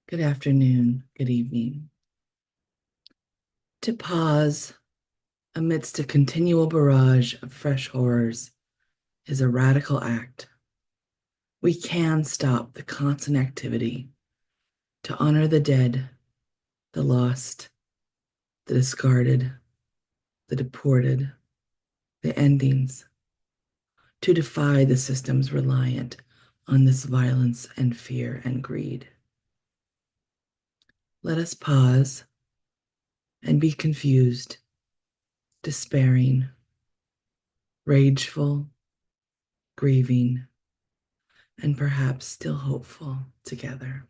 Good afternoon, good evening. To pause amidst a continual barrage of fresh horrors is a radical act. We can stop the constant activity to honor the dead, the lost, the discarded, the deported, the endings, to defy the systems reliant on this violence and fear and greed. Let us pause and be confused, despairing, rageful, grieving, and perhaps still hopeful together.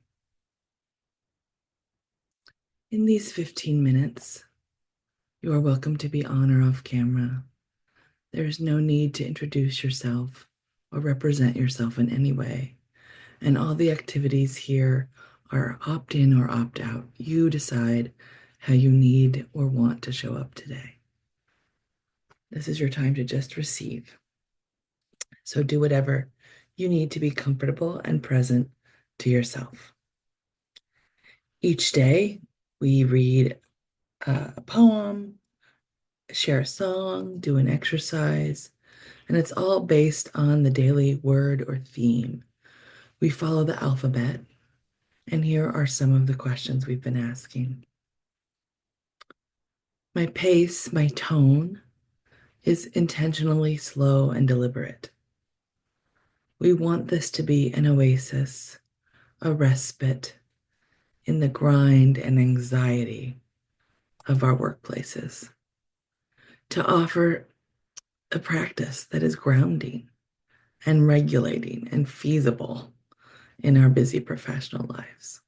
In these 15 minutes, you are welcome to be on or off camera. There is no need to introduce yourself or represent yourself in any way. And all the activities here are opt in or opt out. You decide how you need or want to show up today. This is your time to just receive. So do whatever you need to be comfortable and present to yourself. Each day, we read a poem, share a song, do an exercise, and it's all based on the daily word or theme. We follow the alphabet, and here are some of the questions we've been asking. My pace, my tone is intentionally slow and deliberate. We want this to be an oasis, a respite in the grind and anxiety of our workplaces, to offer a practice that is grounding and regulating and feasible in our busy professional lives.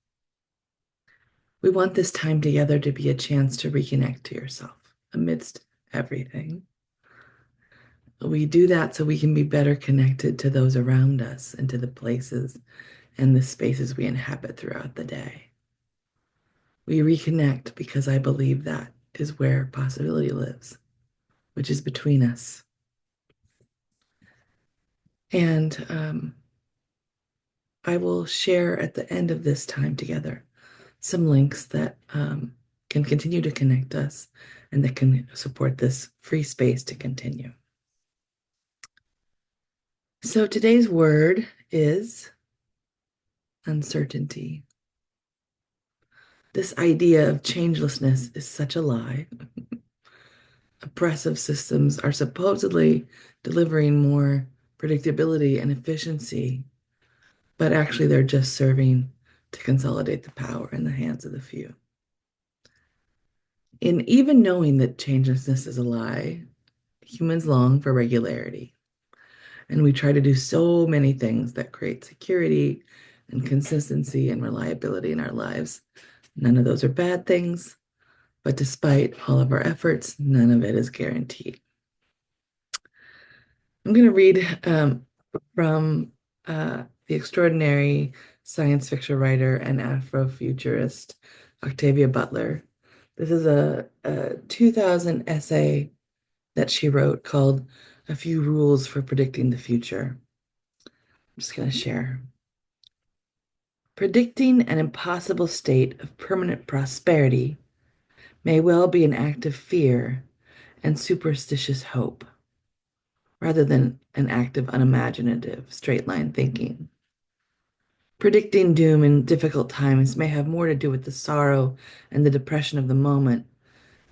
We want this time together to be a chance to reconnect to yourself amidst everything. We do that so we can be better connected to those around us and to the places and the spaces we inhabit throughout the day. We reconnect because I believe that is where possibility lives, which is between us. And I will share at the end of this time together some links that can continue to connect us and that can support this free space to continue. So today's word is uncertainty. This idea of changelessness is such a lie. Oppressive systems are supposedly delivering more predictability and efficiency, but actually they're just serving to consolidate the power in the hands of the few. In even knowing that changelessness is a lie, humans long for regularity. And we try to do so many things that create security and consistency and reliability in our lives. None of those are bad things, but despite all of our efforts, none of it is guaranteed. I'm going to read from the extraordinary science fiction writer and Afrofuturist Octavia Butler. This is a 2000 essay that she wrote called A Few Rules for Predicting the Future. I'm just going to share. Predicting an impossible state of permanent prosperity may well be an act of fear and superstitious hope, rather than an act of unimaginative, straight line thinking. Predicting doom in difficult times may have more to do with the sorrow and the depression of the moment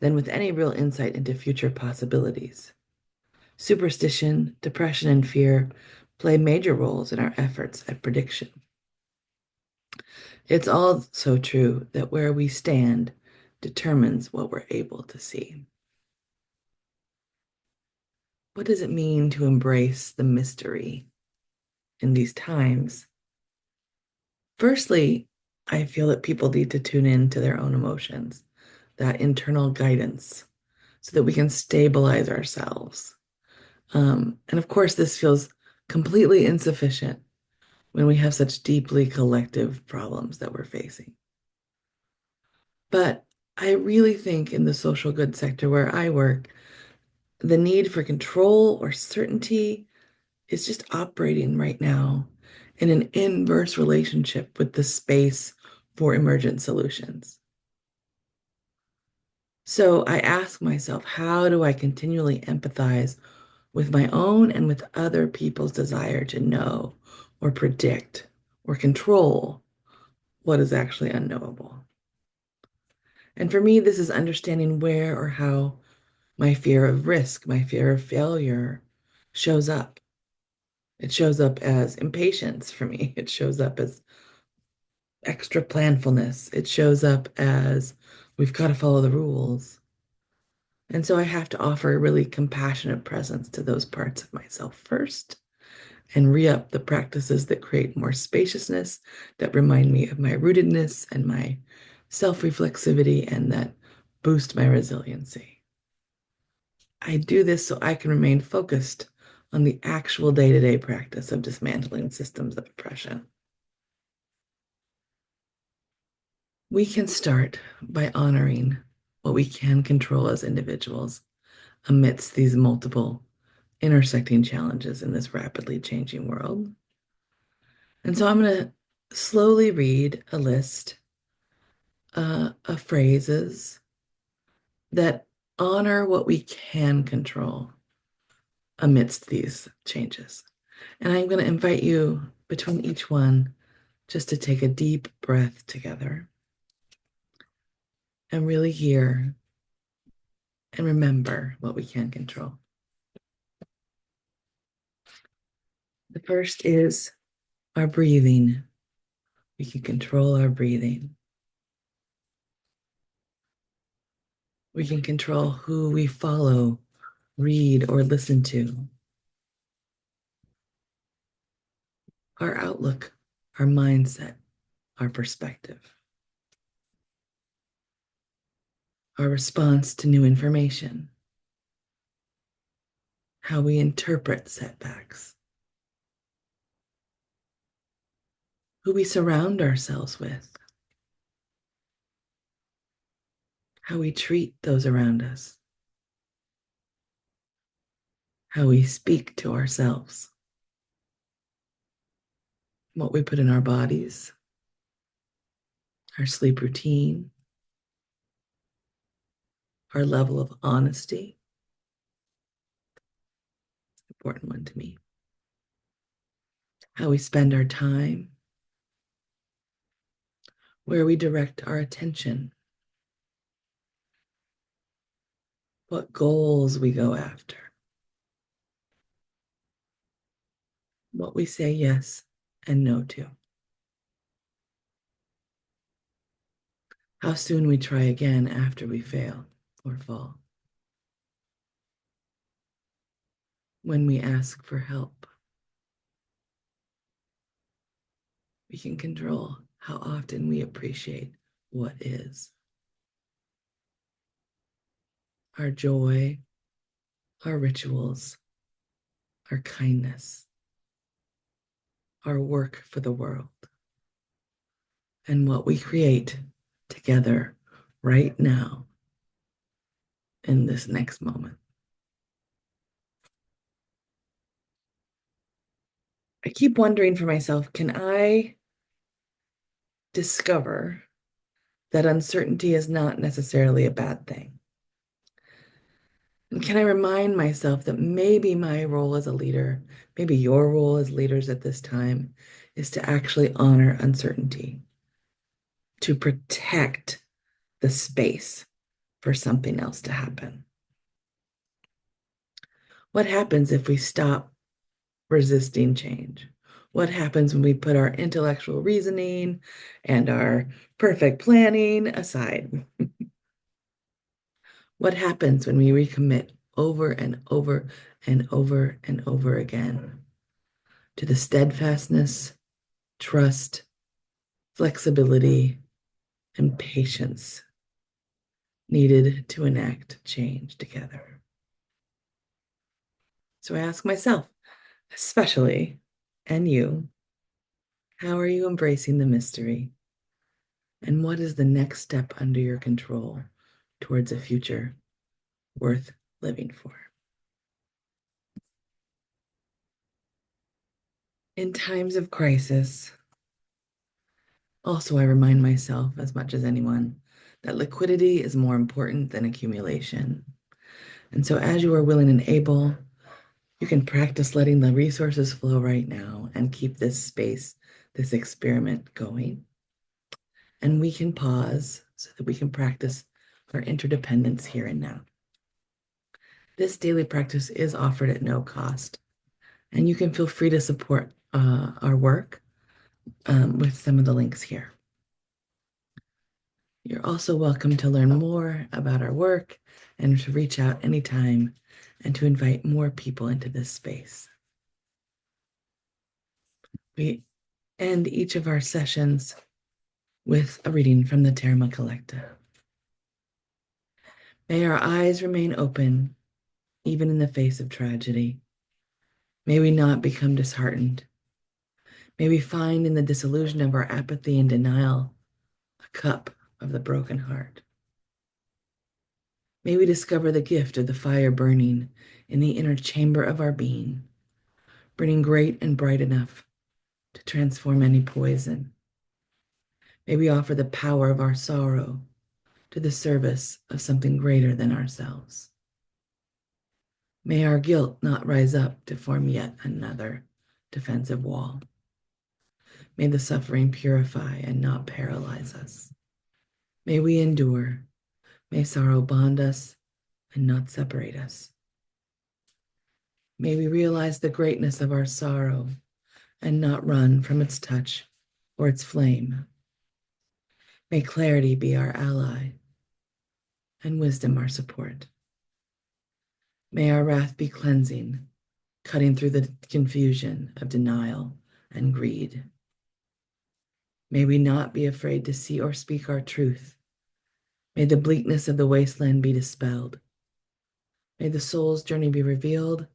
than with any real insight into future possibilities. Superstition, depression, and fear play major roles in our efforts at prediction. It's also true that where we stand determines what we're able to see. What does it mean to embrace the mystery in these times? Firstly, I feel that people need to tune in to their own emotions, that internal guidance, so that we can stabilize ourselves. And of course, this feels completely insufficient when we have such deeply collective problems that we're facing. But I really think in the social good sector where I work, the need for control or certainty is just operating right now in an inverse relationship with the space for emergent solutions. So I ask myself, how do I continually empathize with my own and with other people's desire to know or predict or control what is actually unknowable? And for me, this is understanding where or how my fear of risk, my fear of failure shows up. It shows up as impatience for me. It shows up as extra planfulness. It shows up as we've got to follow the rules. And so I have to offer a really compassionate presence to those parts of myself first and re-up the practices that create more spaciousness, that remind me of my rootedness and my self-reflexivity, and that boost my resiliency. I do this so I can remain focused on the actual day-to-day practice of dismantling systems of oppression. We can start by honoring what we can control as individuals amidst these multiple intersecting challenges in this rapidly changing world. And so I'm going to slowly read a list of phrases that honor what we can control amidst these changes. And I'm going to invite you between each one just to take a deep breath together and really hear and remember what we can control. The first is our breathing. We can control our breathing. We can control who we follow, read, or listen to. Our outlook, our mindset, our perspective. Our response to new information. How we interpret setbacks. Who we surround ourselves with. How we treat those around us. How we speak to ourselves. What we put in our bodies. Our sleep routine. Our level of honesty. Important one to me. How we spend our time. Where we direct our attention. What goals we go after. What we say yes and no to. How soon we try again after we fail or fall. When we ask for help. We can control how often we appreciate what is. Our joy, our rituals, our kindness, our work for the world, and what we create together right now in this next moment. I keep wondering for myself, can I discover that uncertainty is not necessarily a bad thing? And can I remind myself that maybe my role as a leader, maybe your role as leaders at this time, is to actually honor uncertainty, to protect the space for something else to happen? What happens if we stop resisting change? What happens when we put our intellectual reasoning and our perfect planning aside? What happens when we recommit over and over and over and over again to the steadfastness, trust, flexibility, and patience needed to enact change together? So I ask myself, especially, and you, how are you embracing the mystery? And what is the next step under your control towards a future worth living for? In times of crisis, Also, I remind myself, as much as anyone, that liquidity is more important than accumulation. And so, as you are willing and able, you can practice letting the resources flow right now and keep this space, this experiment going. And we can pause so that we can practice our interdependence here and now. This daily practice is offered at no cost, and you can feel free to support our work with some of the links here. You're also welcome to learn more about our work and to reach out anytime and to invite more people into this space. We end each of our sessions with a reading from the Terma Collective. May our eyes remain open, even in the face of tragedy. May we not become disheartened. May we find in the disillusion of our apathy and denial a cup of the broken heart. May we discover the gift of the fire burning in the inner chamber of our being, burning great and bright enough to transform any poison. May we offer the power of our sorrow to the service of something greater than ourselves. May our guilt not rise up to form yet another defensive wall. May the suffering purify and not paralyze us. May we endure. May sorrow bond us and not separate us. May we realize the greatness of our sorrow and not run from its touch or its flame. May clarity be our ally and wisdom our support. May our wrath be cleansing, cutting through the confusion of denial and greed. May we not be afraid to see or speak our truth. May the bleakness of the wasteland be dispelled. May the soul's journey be revealed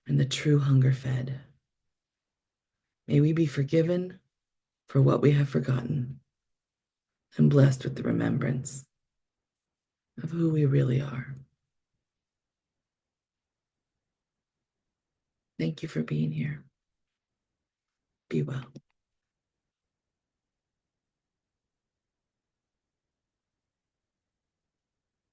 and the true hunger fed. May we be forgiven for what we have forgotten and blessed with the remembrance of who we really are. Thank you for being here. Be well.